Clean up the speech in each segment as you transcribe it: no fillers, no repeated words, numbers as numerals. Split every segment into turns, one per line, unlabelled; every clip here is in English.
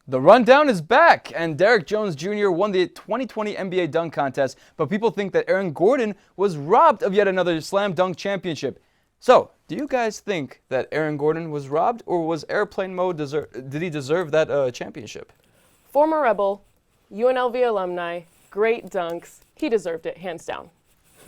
The rundown is back, and Derrick Jones Jr. won the 2020 NBA dunk contest, but people think that Aaron Gordon was robbed of yet another slam dunk championship. So, do you guys think that Aaron Gordon was robbed, or was airplane mode did he deserve that championship?
Former Rebel, UNLV alumni, great dunks. He deserved it, hands down.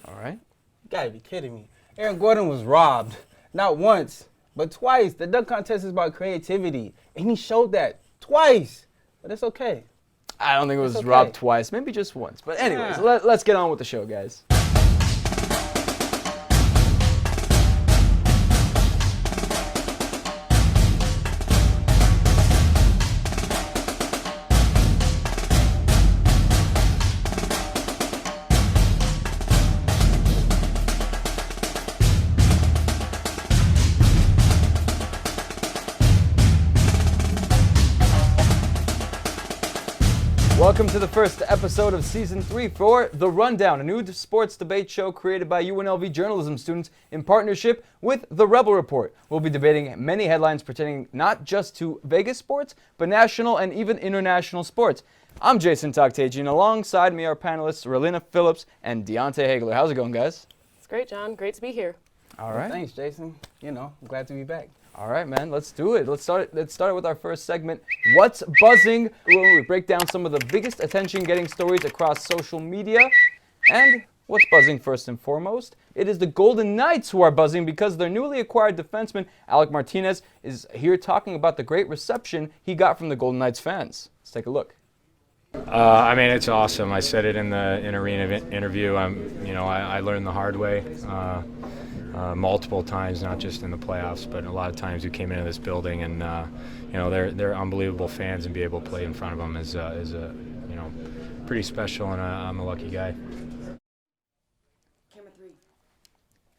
All right.
You gotta be kidding me. Aaron Gordon was robbed, not once, but twice. The dunk contest is about creativity, and he showed that twice. But it's okay.
I don't think it was
okay.
robbed twice, maybe just once. But anyways, let's get on with the show, guys. Welcome to the first episode of Season 3 for The Rundown, a new sports debate show created by UNLV journalism students in partnership with The Rebel Report. We'll be debating many headlines pertaining not just to Vegas sports, but national and even international sports. I'm Jason Toktagian, and alongside me are panelists Relina Phillips and Deontay Hagler. How's it going, guys?
It's great, John. Great to be here.
All right.
Well, thanks, Jason. I'm glad to be back.
All right, man, let's do it. Let's start with our first segment, What's Buzzing? Where we break down some of the biggest attention-getting stories across social media. And what's buzzing first and foremost? It is the Golden Knights who are buzzing because their newly acquired defenseman, Alec Martinez, is here talking about the great reception he got from the Golden Knights fans. Let's take a look.
It's awesome. I said it in the arena interview. I learned the hard way. Multiple times, not just in the playoffs, but a lot of times we came into this building and they're unbelievable fans, and be able to play in front of them is pretty special, and I'm a lucky guy.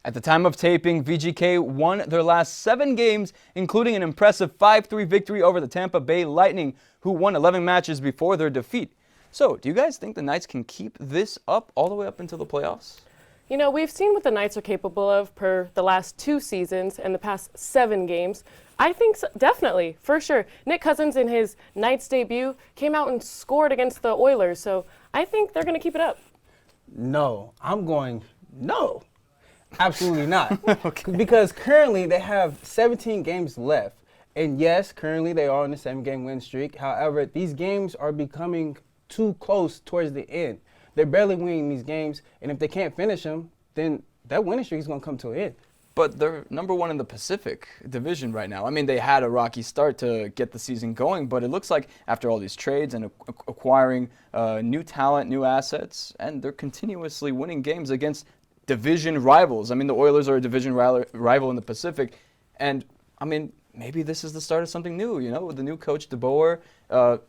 At the time of taping, VGK won their last 7 games, including an impressive 5-3 victory over the Tampa Bay Lightning, who won 11 matches before their defeat. So, do you guys think the Knights can keep this up all the way up until the playoffs?
You know, we've seen what the Knights are capable of per the last 2 seasons and the past 7 games. I think so, definitely, for sure. Nick Cousins in his Knights debut came out and scored against the Oilers, so I think they're going to keep it up.
No, no, absolutely not. Okay. Because currently they have 17 games left. And yes, currently they are on a 7-game win streak. However, these games are becoming too close towards the end. They're barely winning these games, and if they can't finish them, then that winning streak is going to come to an end.
But they're number 1 in the Pacific Division right now. I mean, they had a rocky start to get the season going, but it looks like after all these trades and acquiring new talent, new assets, and they're continuously winning games against division rivals. I mean, the Oilers are a division rival in the Pacific, and I mean, maybe this is the start of something new, with the new coach, DeBoer,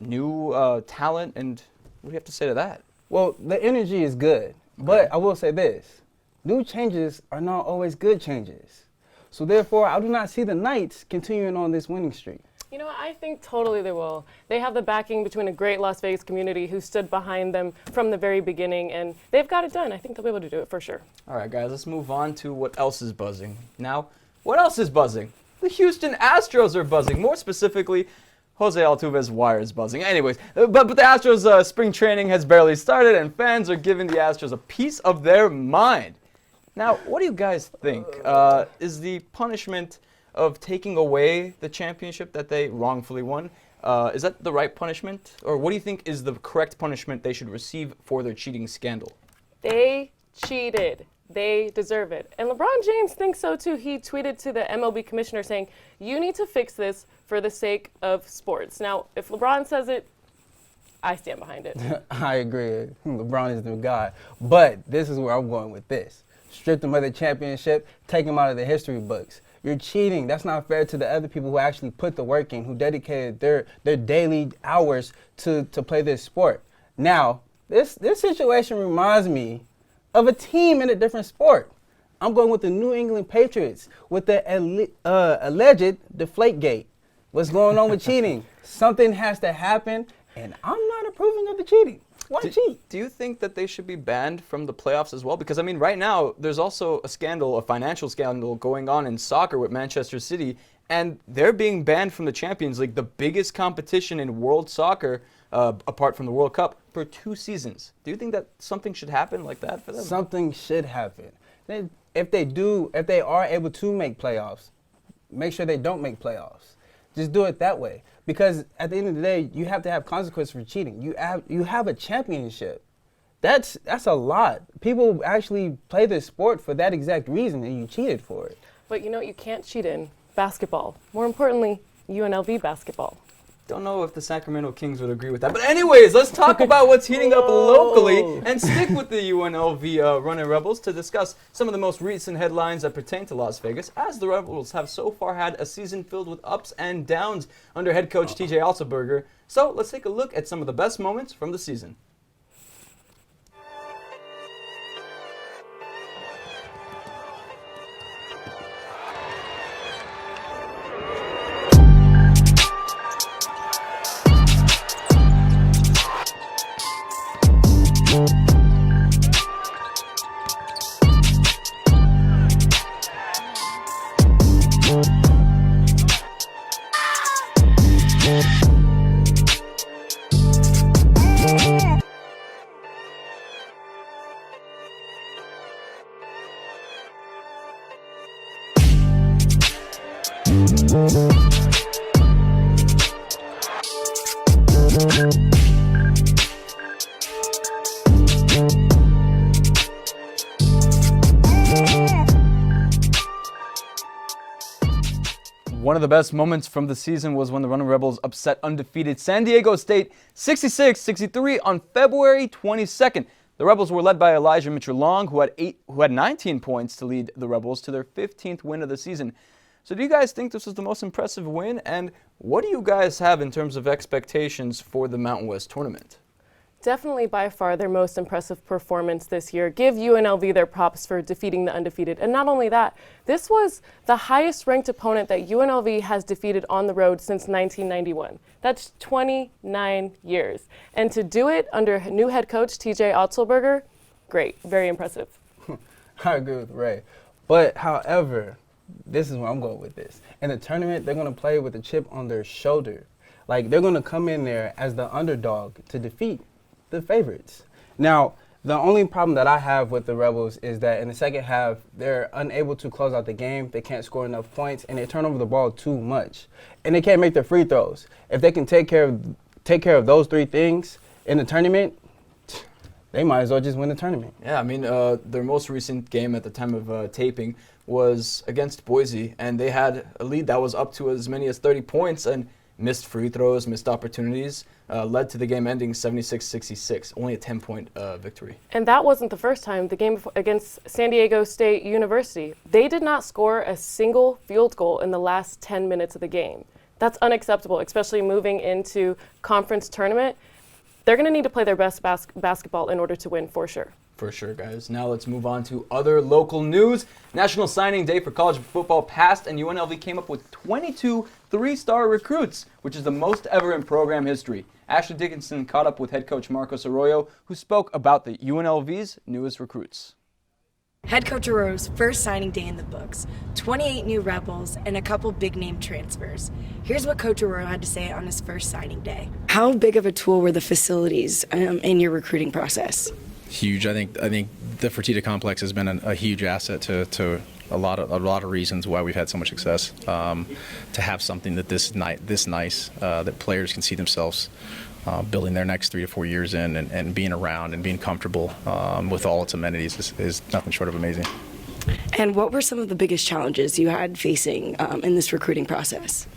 new talent, and what do you have to say to that?
Well, the energy is good, but I will say this. New changes are not always good changes. So therefore, I do not see the Knights continuing on this winning streak.
You know, I think totally they will. They have the backing between a great Las Vegas community who stood behind them from the very beginning, and they've got it done. I think they'll be able to do it for sure.
All right, guys, let's move on to what else is buzzing. Now, what else is buzzing? The Houston Astros are buzzing. More specifically, Jose Altuve's wire is buzzing. Anyways, but the Astros' spring training has barely started, and fans are giving the Astros a piece of their mind. Now, what do you guys think? Is the punishment of taking away the championship that they wrongfully won, is that the right punishment? Or what do you think is the correct punishment they should receive for their cheating scandal?
They cheated. They deserve it. And LeBron James thinks so too. He tweeted to the MLB commissioner saying, "You need to fix this for the sake of sports." Now, if LeBron says it, I stand behind it.
I agree. LeBron is the guy. But this is where I'm going with this. Strip them of the championship, take them out of the history books. You're cheating. That's not fair to the other people who actually put the work in, who dedicated their daily hours to play this sport. Now, this situation reminds me of a team in a different sport. I'm going with the New England Patriots with the alleged Deflategate. What's going on with cheating? Something has to happen, and I'm not approving of the cheating. Why cheat?
Do you think that they should be banned from the playoffs as well? Because, I mean, right now, there's also a scandal, a financial scandal going on in soccer with Manchester City, and they're being banned from the Champions League, the biggest competition in world soccer, apart from the World Cup, for 2 seasons. Do you think that something should happen like that for them?
Something should happen. If they are able to make playoffs, make sure they don't make playoffs. Just do it that way. Because at the end of the day, you have to have consequences for cheating. You have a championship. That's a lot. People actually play this sport for that exact reason, and you cheated for it.
But you can't cheat in basketball. More importantly, UNLV basketball.
Don't know if the Sacramento Kings would agree with that. But anyways, let's talk about what's heating up locally and stick with the UNLV Running Rebels to discuss some of the most recent headlines that pertain to Las Vegas, as the Rebels have so far had a season filled with ups and downs under head coach TJ Otzelberger. So let's take a look at some of the best moments from the season. One of the best moments from the season was when the Running Rebels upset undefeated San Diego State 66-63 on February 22nd. The Rebels were led by Elijah Mitchell-Long, who had 19 points to lead the Rebels to their 15th win of the season. So do you guys think this was the most impressive win? And what do you guys have in terms of expectations for the Mountain West tournament?
Definitely by far their most impressive performance this year. Give UNLV their props for defeating the undefeated. And not only that, this was the highest ranked opponent that UNLV has defeated on the road since 1991. That's 29 years. And to do it under new head coach TJ Otzelberger, great, very impressive.
I agree with Ray. But however, this is where I'm going with this. In the tournament, they're going to play with a chip on their shoulder. Like, they're going to come in there as the underdog to defeat the favorites. Now, the only problem that I have with the Rebels is that in the second half, they're unable to close out the game. They can't score enough points, and they turn over the ball too much. And they can't make their free throws. If they can take care of those 3 things in the tournament, they might as well just win the tournament.
Yeah, I mean, their most recent game at the time of taping was against Boise, and they had a lead that was up to as many as 30 points, and missed free throws, missed opportunities, led to the game ending 76-66, only a 10-point victory.
And that wasn't the first time. The game against San Diego State University, they did not score a single field goal in the last 10 minutes of the game. That's unacceptable, especially moving into conference tournament. They're going to need to play their best basketball in order to win, for sure.
For sure, guys. Now let's move on to other local news. National Signing Day for college football passed, and UNLV came up with 22 3-star recruits, which is the most ever in program history. Ashley Dickinson caught up with head coach Marcos Arroyo, who spoke about the UNLV's newest recruits.
Head Coach Arroyo's first signing day in the books, 28 new Rebels, and a couple big-name transfers. Here's what Coach Arroyo had to say on his first signing day. How big of a tool were the facilities in your recruiting process?
Huge. I think the Fertitta complex has been a huge asset to a lot of reasons why we've had so much success. To have something that this nice that players can see themselves building their next 3 to 4 years in, and being around and being comfortable with all its amenities is nothing short of amazing.
And what were some of the biggest challenges you had facing in this recruiting process?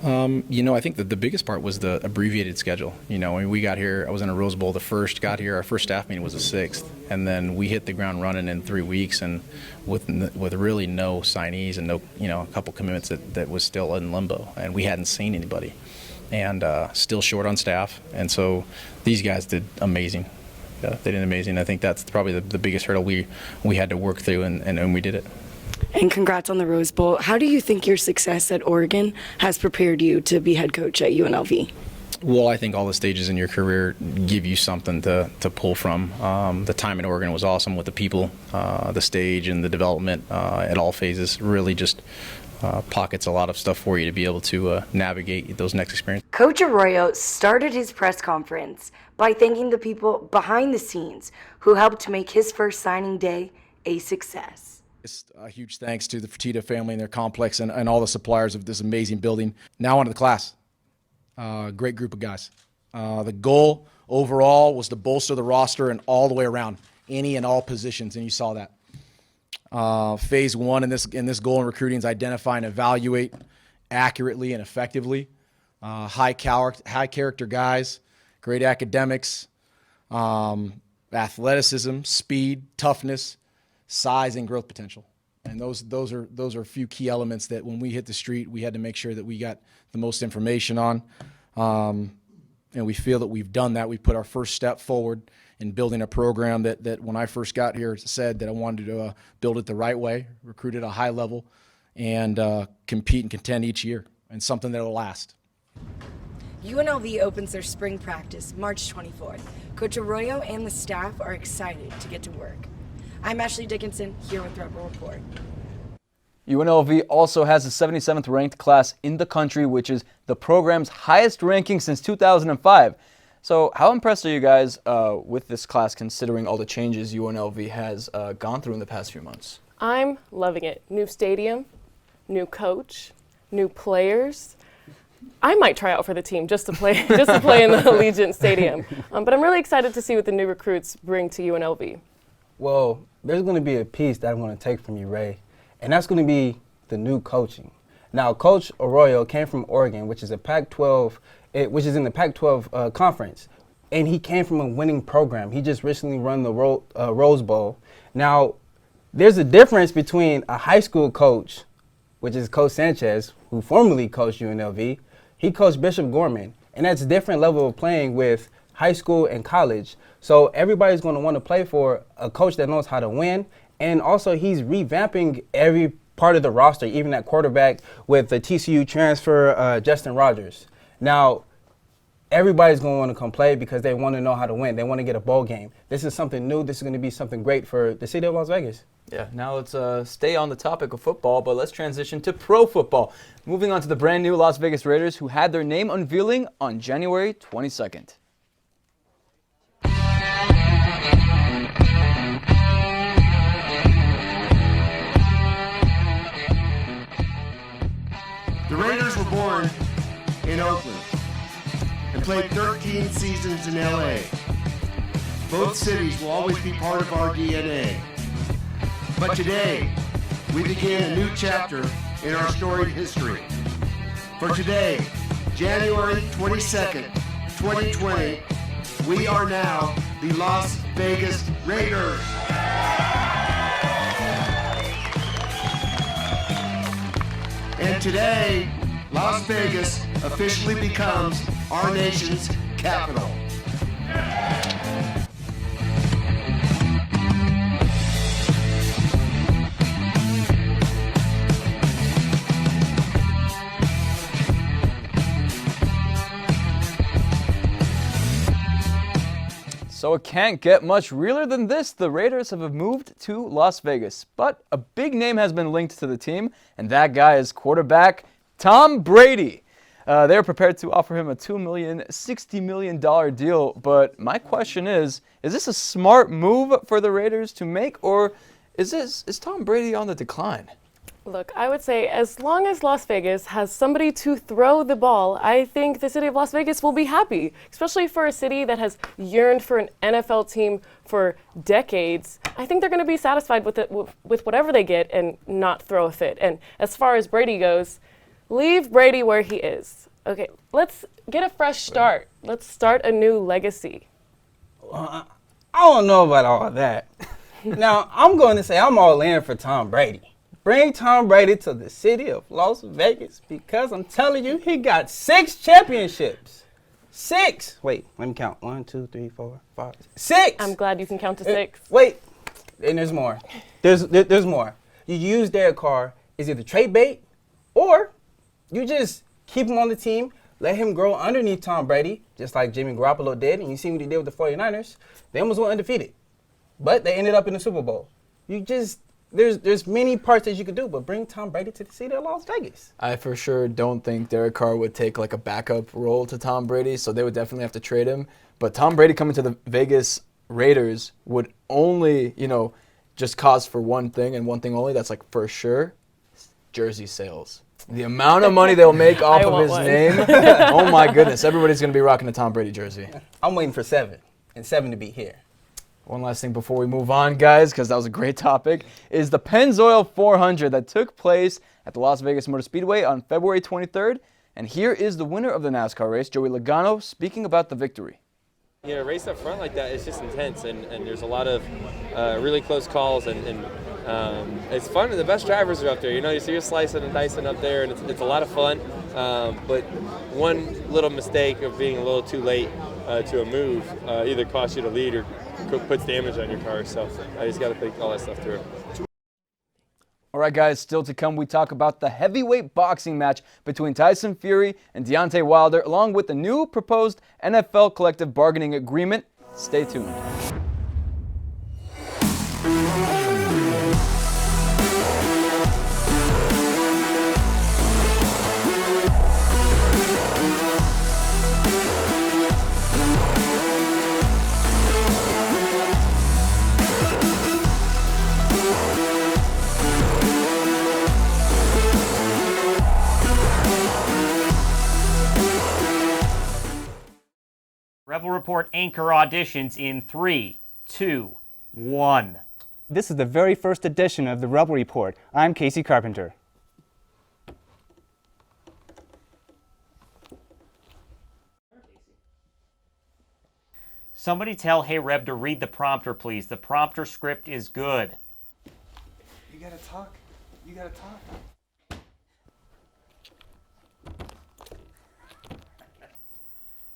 I think that the biggest part was the abbreviated schedule. When we got here, I was in a Rose Bowl our first staff meeting was the 6th, and then we hit the ground running in 3 weeks, and with really no signees and a couple commitments that was still in limbo, and we hadn't seen anybody, and still short on staff, and so these guys did amazing. They did amazing. I think that's probably the biggest hurdle we had to work through, and we did it.
And congrats on the Rose Bowl. How do you think your success at Oregon has prepared you to be head coach at UNLV?
Well, I think all the stages in your career give you something to pull from. The time in Oregon was awesome with the people, the stage, and the development at all phases. Really just pockets a lot of stuff for you to be able to navigate those next experiences.
Coach Arroyo started his press conference by thanking the people behind the scenes who helped to make his first signing day a success.
A huge thanks to the Fertitta family and their complex and all the suppliers of this amazing building. Now on to the class. Great group of guys. The goal overall was to bolster the roster and all the way around, any and all positions, and you saw that. Phase one in this goal in recruiting is identify and evaluate accurately and effectively high character guys, great academics, athleticism, speed, toughness, size, and growth potential. And those are a few key elements that when we hit the street, we had to make sure that we got the most information on. And we feel that we've done that. We put our first step forward in building a program that when I first got here said that I wanted to build it the right way, recruit at a high level, and compete and contend each year, and something that will last.
UNLV opens their spring practice March 24th. Coach Arroyo and the staff are excited to get to work. I'm Ashley Dickinson, here with Rebel Report.
UNLV also has the 77th ranked class in the country, which is the program's highest ranking since 2005. So how impressed are you guys with this class, considering all the changes UNLV has gone through in the past few months?
I'm loving it. New stadium, new coach, new players. I might try out for the team just to play in the Allegiant Stadium. But I'm really excited to see what the new recruits bring to UNLV.
Well, there's going to be a piece that I'm going to take from you, Ray, and that's going to be the new coaching. Now, Coach Arroyo came from Oregon, which is in the Pac-12 conference, and he came from a winning program. He just recently run the Rose Bowl. Now, there's a difference between a high school coach, which is Coach Sanchez, who formerly coached UNLV. He coached Bishop Gorman, and that's a different level of playing with high school and college. So everybody's going to want to play for a coach that knows how to win. And also he's revamping every part of the roster, even at quarterback with the TCU transfer, Justin Rogers. Now, everybody's going to want to come play because they want to know how to win. They want to get a bowl game. This is something new. This is going to be something great for the city of Las Vegas.
Yeah, now let's stay on the topic of football, but let's transition to pro football. Moving on to the brand new Las Vegas Raiders, who had their name unveiling on January 22nd.
The Raiders were born in Oakland and played 13 seasons in LA. Both cities will always be part of our DNA. But today, we begin a new chapter in our storied history. For today, January 22nd, 2020, we are now the Las Vegas Raiders. And today, Las Vegas officially becomes our nation's capital.
So it can't get much realer than this. The Raiders have moved to Las Vegas, but a big name has been linked to the team, and that guy is quarterback Tom Brady. They're prepared to offer him a $2 million, $60 million deal, but my question is this a smart move for the Raiders to make, or is Tom Brady on the decline?
Look, I would say as long as Las Vegas has somebody to throw the ball, I think the city of Las Vegas will be happy, especially for a city that has yearned for an NFL team for decades. I think they're going to be satisfied with it, with whatever they get and not throw a fit. And as far as Brady goes, leave Brady where he is. Okay, let's get a fresh start. Let's start a new legacy.
I don't know about all that. Now, I'm going to say I'm all in for Tom Brady. Bring Tom Brady to the city of Las Vegas because I'm telling you, he got 6 championships. 6. Wait, let me count. 1, 2, 3, 4, 5, 6.
I'm glad you can count to 6.
Wait, and there's more. There's more. You use Derek Carr as either trade bait or you just keep him on the team, let him grow underneath Tom Brady, just like Jimmy Garoppolo did, and you see what he did with the 49ers. They almost went undefeated, but they ended up in the Super Bowl. You just there's many parts that you could do, but bring Tom Brady to the city of Las Vegas.
I for sure don't think Derek Carr would take like a backup role to Tom Brady, so they would definitely have to trade him. But Tom Brady coming to the Vegas Raiders would only, just cause for one thing and one thing only. That's like for sure, jersey sales. The amount of money they'll make off of his name. Oh my goodness, everybody's gonna be rocking a Tom Brady jersey.
I'm waiting for 7 and 7 to be here.
One last thing before we move on, guys, because that was a great topic, is the Pennzoil 400 that took place at the Las Vegas Motor Speedway on February 23rd. And here is the winner of the NASCAR race, Joey Logano, speaking about the victory.
A race up front like that is just intense, and there's a lot of really close calls, and it's fun. The best drivers are up there. You see you're slicing and dicing up there, and it's a lot of fun. But one little mistake of being a little too late to a move either costs you the lead or puts damage on your car. So I just got to think all that stuff through.
All right, guys, still to come, we talk about the heavyweight boxing match between Tyson Fury and Deontay Wilder, along with the new proposed NFL collective bargaining agreement. Stay tuned.
Rebel Report anchor auditions in 3, 2, 1.
This is the very first edition of the Rebel Report. I'm Casey Carpenter.
Somebody tell Hey Reb to read the prompter, please. The prompter script is good.
You gotta talk. You gotta talk.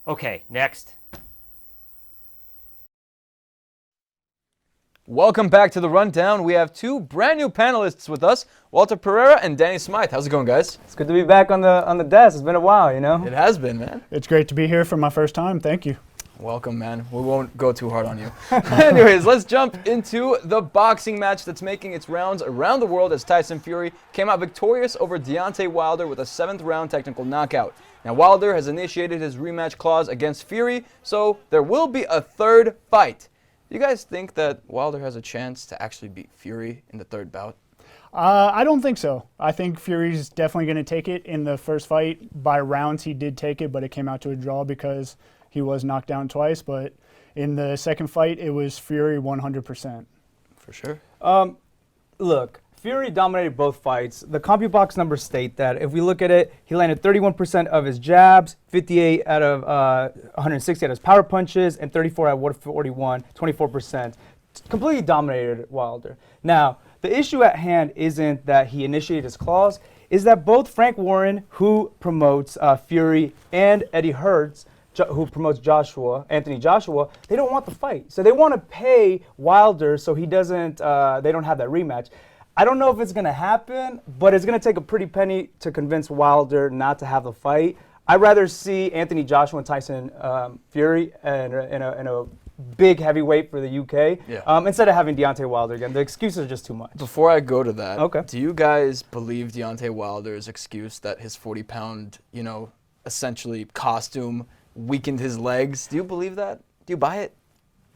Okay, next.
Welcome back to the Rundown. We have two brand new panelists with us, Walter Pereira and Danny Smythe. How's it going, guys?
It's good to be back on the desk. It's been a while,
It has been, man.
It's great to be here for my first time. Thank you.
Welcome, man. We won't go too hard on you. Anyways, let's jump into the boxing match that's making its rounds around the world as Tyson Fury came out victorious over Deontay Wilder with a 7th-round technical knockout. Now, Wilder has initiated his rematch clause against Fury, so there will be a third fight. Do you guys think that Wilder has a chance to actually beat Fury in the third bout?
I don't think so. I think Fury's definitely going to take it in the first fight. By rounds, he did take it, but it came out to a draw because he was knocked down twice. But in the second fight, it was Fury 100%.
For sure.
Look, Fury dominated both fights. The CompuBox numbers state that if we look at it, he landed 31% of his jabs, 58 out of 160 out of his power punches, and 34 out of 41, 24%. Completely dominated Wilder. Now, the issue at hand isn't that he initiated his clause, is that both Frank Warren, who promotes Fury, and Eddie Hertz, who promotes Anthony Joshua, they don't want the fight. So they want to pay Wilder so he doesn't, they don't have that rematch. I don't know if it's going to happen, but it's going to take a pretty penny to convince Wilder not to have the fight. I'd rather see Anthony Joshua and Tyson Fury in a big heavyweight for the UK instead of having Deontay Wilder again. The excuses are just too much.
Before I go to that, do you guys believe Deontay Wilder's excuse that his 40-pound, essentially costume weakened his legs? Do you believe that? Do you buy it?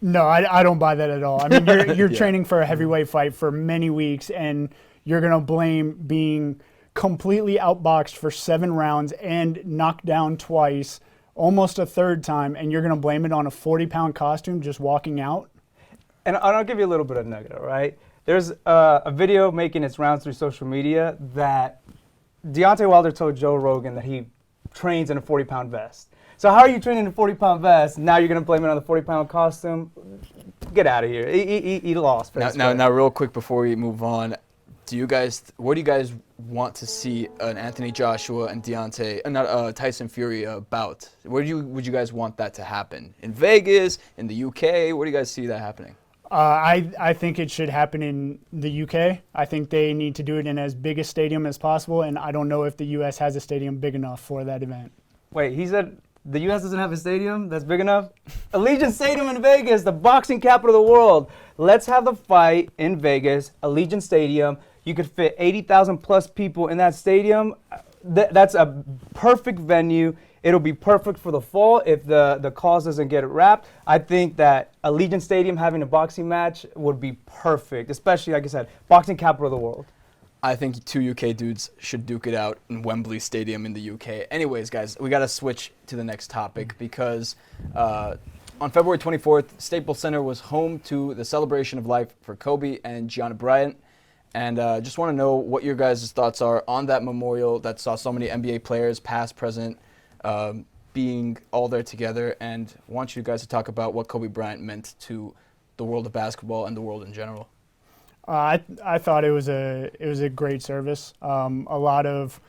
No, I don't buy that at all. I mean, you're training for a heavyweight fight for many weeks, and you're going to blame being completely outboxed for 7 rounds and knocked down twice, almost a third time, and you're going to blame it on a 40-pound costume just walking out?
And I'll give you a little bit of nugget, all right? There's a video making its rounds through social media that Deontay Wilder told Joe Rogan that he trains in a 40-pound vest. So how are you training in a 40-pound vest? Now you're going to blame it on the 40-pound costume? Get out of here. He lost.
Now, real quick before we move on, what do you guys want to see an Anthony Joshua and Tyson Fury bout? Would you guys want that to happen? In Vegas, in the UK? Where do you guys see that happening?
I think it should happen in the UK. I think they need to do it in as big a stadium as possible, and I don't know if the US has a stadium big enough for that event.
Wait, he said The U.S. doesn't have a stadium that's big enough. Allegiant Stadium in Vegas, the boxing capital of the world. Let's have the fight in Vegas, Allegiant Stadium. You could fit 80,000 plus people in that stadium. That's a perfect venue. It'll be perfect for the fall if the cause doesn't get wrapped. I think that Allegiant Stadium having a boxing match would be perfect, especially, like I said, boxing capital of the world.
I think 2 UK dudes should duke it out in Wembley Stadium in the UK. Anyways, guys, we got to switch to the next topic because on February 24th, Staples Center was home to the celebration of life for Kobe and Gianna Bryant. And just want to know what your guys' thoughts are on that memorial that saw so many NBA players, past, present, being all there together. And I want you guys to talk about what Kobe Bryant meant to the world of basketball and the world in general.
I thought it was a great service. A lot of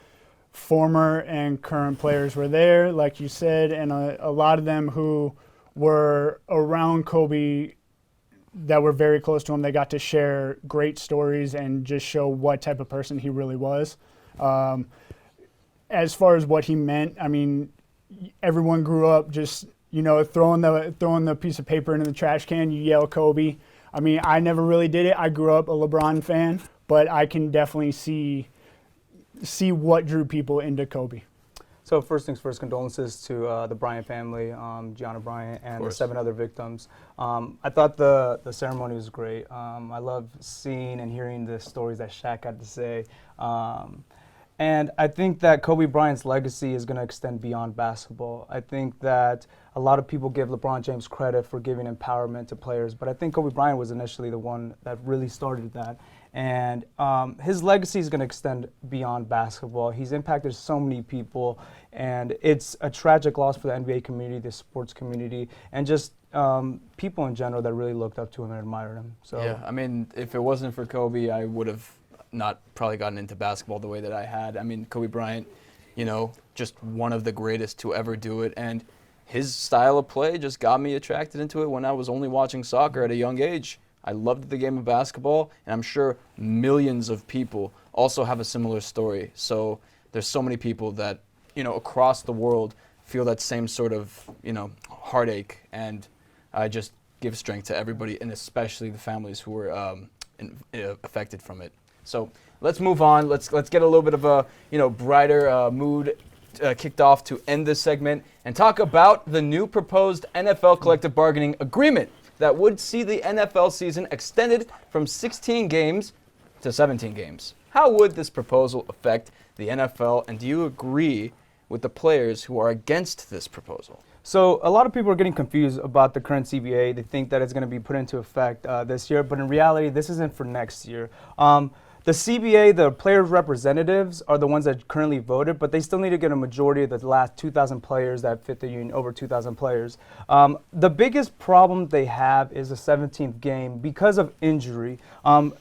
former and current players were there, like you said, and a lot of them who were around Kobe that were very close to him. They got to share great stories and just show what type of person he really was. As far as what he meant, I mean, everyone grew up just, throwing the piece of paper into the trash can, you yell Kobe. I mean, I never really did it. I grew up a LeBron fan, but I can definitely see what drew people into Kobe.
So first things first, condolences to the Bryant family, Gianna Bryant, and the 7 other victims. I thought the ceremony was great. I love seeing and hearing the stories that Shaq had to say. And I think that Kobe Bryant's legacy is going to extend beyond basketball. I think that a lot of people give LeBron James credit for giving empowerment to players, but I think Kobe Bryant was initially the one that really started that. And his legacy is going to extend beyond basketball. He's impacted so many people, and it's a tragic loss for the NBA community, the sports community, and just people in general that really looked up to him and admired him. So
yeah, I mean, if it wasn't for Kobe, I would have not probably gotten into basketball the way that I had. I mean, Kobe Bryant, just one of the greatest to ever do it, and his style of play just got me attracted into it when I was only watching soccer at a young age. I loved the game of basketball, and I'm sure millions of people also have a similar story. So there's so many people that, across the world feel that same sort of, heartache, and I just give strength to everybody, and especially the families who were affected from it. So let's move on. Let's get a little bit of a brighter mood kicked off to end this segment and talk about the new proposed NFL collective bargaining agreement that would see the NFL season extended from 16 games to 17 games. How would this proposal affect the NFL, and do you agree with the players who are against this proposal?
So a lot of people are getting confused about the current CBA. They think that it's going to be put into effect this year, but in reality, this isn't for next year. The CBA, the players' representatives, are the ones that currently voted, but they still need to get a majority of the last 2,000 players that fit the union, over 2,000 players. The biggest problem they have is the 17th game because of injury.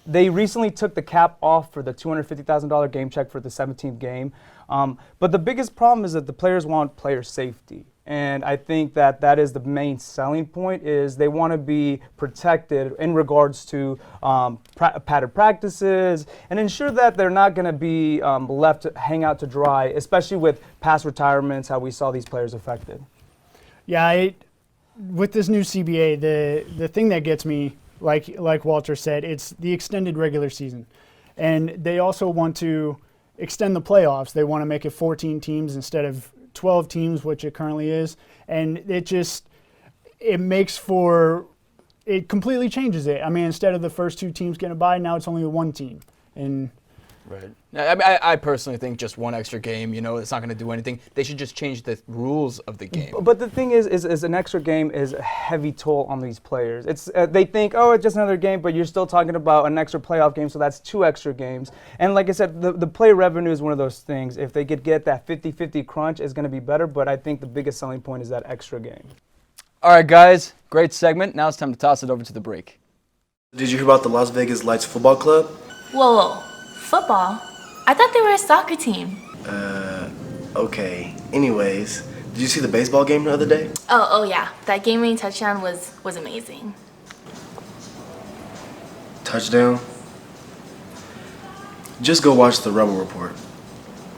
They recently took the cap off for the $250,000 game check for the 17th game. But the biggest problem is that the players want player safety. And I think that is the main selling point, is they want to be protected in regards to padded practices and ensure that they're not going to be left to hang out to dry, especially with past retirements, how we saw these players affected.
Yeah, with this new CBA, the thing that gets me, like Walter said, it's the extended regular season. And they also want to extend the playoffs. They want to make it 14 teams instead of 12 teams, which it currently is, and it completely changes it. I mean, instead of the first 2 teams getting a bye, now it's only 1 team. And
right. I mean, I personally think just 1 extra game, it's not going to do anything. They should just change the rules of the game.
But the thing is an extra game is a heavy toll on these players. It's they think, it's just another game, but you're still talking about an extra playoff game, so that's 2 extra games. And like I said, the player revenue is one of those things. If they could get that 50-50 crunch, it's going to be better, but I think the biggest selling point is that extra game.
All right, guys, great segment. Now it's time to toss it over to the break.
Did you hear about the Las Vegas Lights Football Club?
Whoa, football? I thought they were a soccer team.
Okay. Anyways, did you see the baseball game the other day?
Oh yeah. That game-winning touchdown was amazing.
Touchdown? Just go watch the Rebel Report.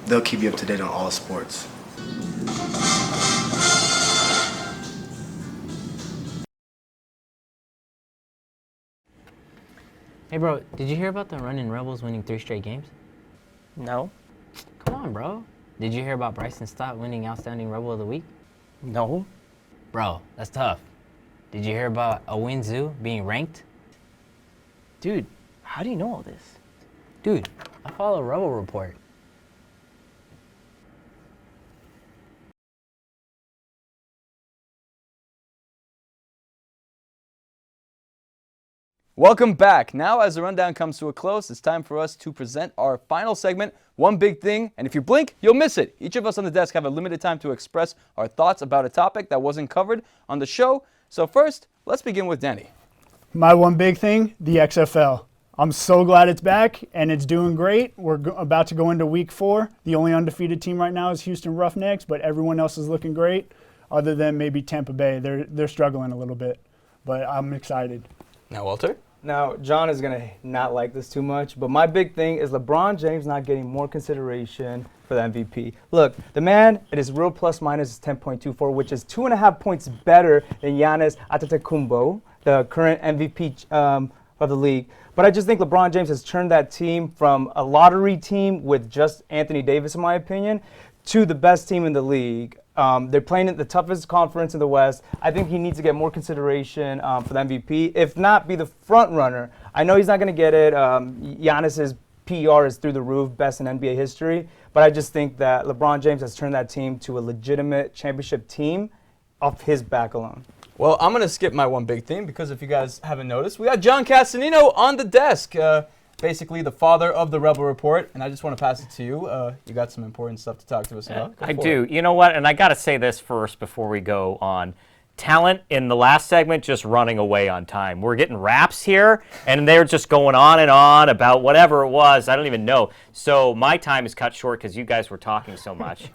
They'll keep you up to date on all sports.
Hey, bro, did you hear about the running Rebels winning 3 straight games?
No.
Come on, bro. Did you hear about Bryson Stott winning Outstanding Rebel of the Week?
No.
Bro, that's tough. Did you hear about Owinzu being ranked?
Dude, how do you know all this?
Dude, I follow Rebel Report.
Welcome back. Now, as the rundown comes to a close, it's time for us to present our final segment, One Big Thing, and if you blink, you'll miss it. Each of us on the desk have a limited time to express our thoughts about a topic that wasn't covered on the show. So first, let's begin with Danny.
My one big thing, the XFL. I'm so glad it's back, and it's doing great. We're about to go into week 4. The only undefeated team right now is Houston Roughnecks, but everyone else is looking great, other than maybe Tampa Bay. They're struggling a little bit, but I'm excited.
Now, Walter?
Now, John is going to not like this too much, but my big thing is LeBron James not getting more consideration for the MVP. Look, the man, it is real plus minus is 10.24, which is 2.5 points better than Giannis Antetokounmpo, the current MVP of the league. But I just think LeBron James has turned that team from a lottery team with just Anthony Davis, in my opinion, to the best team in the league. They're playing in the toughest conference in the West. I think he needs to get more consideration for the MVP, if not be the front runner. I know he's not going to get it. Giannis's PR is through the roof, best in NBA history. But I just think that LeBron James has turned that team to a legitimate championship team off his back alone.
Well, I'm going to skip my one big thing because if you guys haven't noticed, we got John Castanino on the desk, basically the father of the Rebel Report, and I just want to pass it to you. You got some important stuff to talk to us about.
I do. You know what? And I got to say this first before we go on. Talent in the last segment just running away on time. We're getting raps here, and they're just going on and on about whatever it was. I don't even know. So my time is cut short because you guys were talking so much.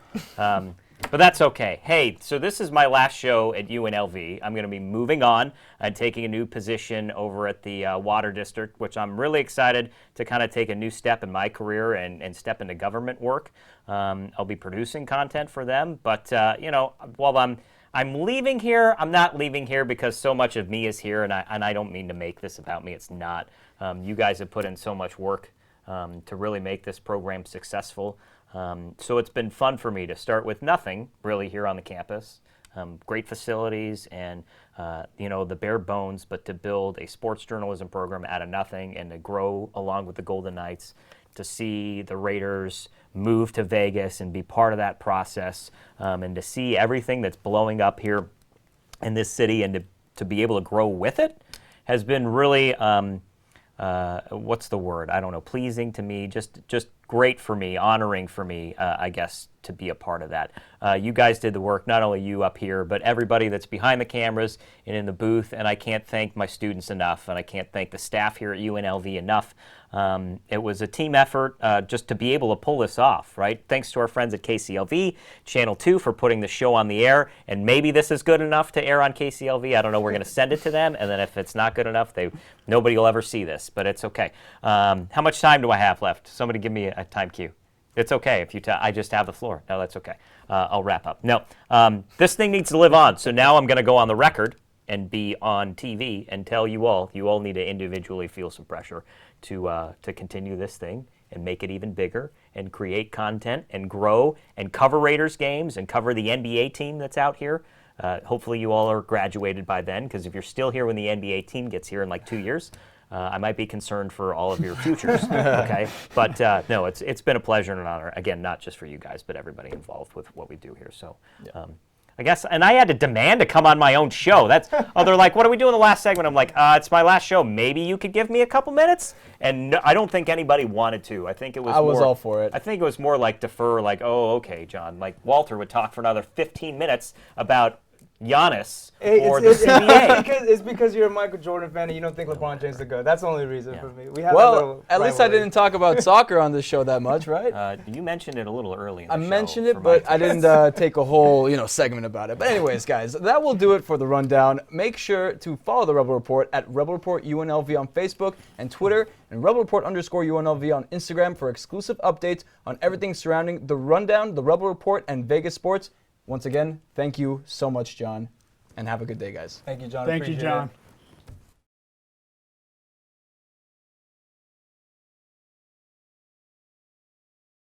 But that's okay. Hey, so this is my last show at UNLV. I'm going to be moving on and taking a new position over at the Water District, which I'm really excited to kind of take a new step in my career and step into government work. I'll be producing content for them. But, you know, while I'm leaving here, I'm not leaving here because so much of me is here, and I don't mean to make this about me. It's not. You guys have put in so much work to really make this program successful. So it's been fun for me to start with nothing really here on the campus, great facilities and, you know, the bare bones, but to build a sports journalism program out of nothing and to grow along with the Golden Knights, to see the Raiders move to Vegas and be part of that process, and to see everything that's blowing up here in this city and to be able to grow with it has been really, what's the word? I don't know, pleasing to me, just great for me, honoring for me, I guess, to be a part of that. You guys did the work, not only you up here, but everybody that's behind the cameras and in the booth, and I can't thank my students enough, and I can't thank the staff here at UNLV enough. It was a team effort just to be able to pull this off, right? Thanks to our friends at KCLV, Channel 2 for putting the show on the air, and maybe this is good enough to air on KCLV. I don't know. We're going to send it to them, and then if it's not good enough, nobody will ever see this, but it's okay. How much time do I have left? Somebody give me a time cue. It's okay if I just have the floor. No, that's okay. I'll wrap up. No, this thing needs to live on, so now I'm going to go on the record and be on TV and tell you all need to individually feel some pressure to continue this thing and make it even bigger and create content and grow and cover Raiders games and cover the NBA team that's out here. Hopefully you all are graduated by then, because if you're still here when the NBA team gets here in like 2 years, I might be concerned for all of your futures, okay? But no, it's been a pleasure and an honor. Again, not just for you guys, but everybody involved with what we do here. So I guess, and I had to demand to come on my own show. They're like, what are we doing in the last segment? I'm like, it's my last show. Maybe you could give me a couple minutes? And no, I don't think anybody wanted to. I think it was
I was all for it.
I think it was more like defer, like, oh, okay, John. Like Walter would talk for another 15 minutes about Giannis or the NBA.
It's because you're a Michael Jordan fan and you don't think LeBron James is good. That's the only reason for me. We have
at least I didn't talk about soccer on this show that much, right?
You mentioned it a little early in the
I
show
mentioned it, but I didn't take a whole segment about it. But anyways, guys, that will do it for the rundown. Make sure to follow the Rebel Report at Rebel Report UNLV on Facebook and Twitter, and Rebel Report _UNLV on Instagram for exclusive updates on everything surrounding the rundown, the Rebel Report, and Vegas sports. Once again, thank you so much, John, and have a good day, guys.
Thank you, John.
Thank you, John.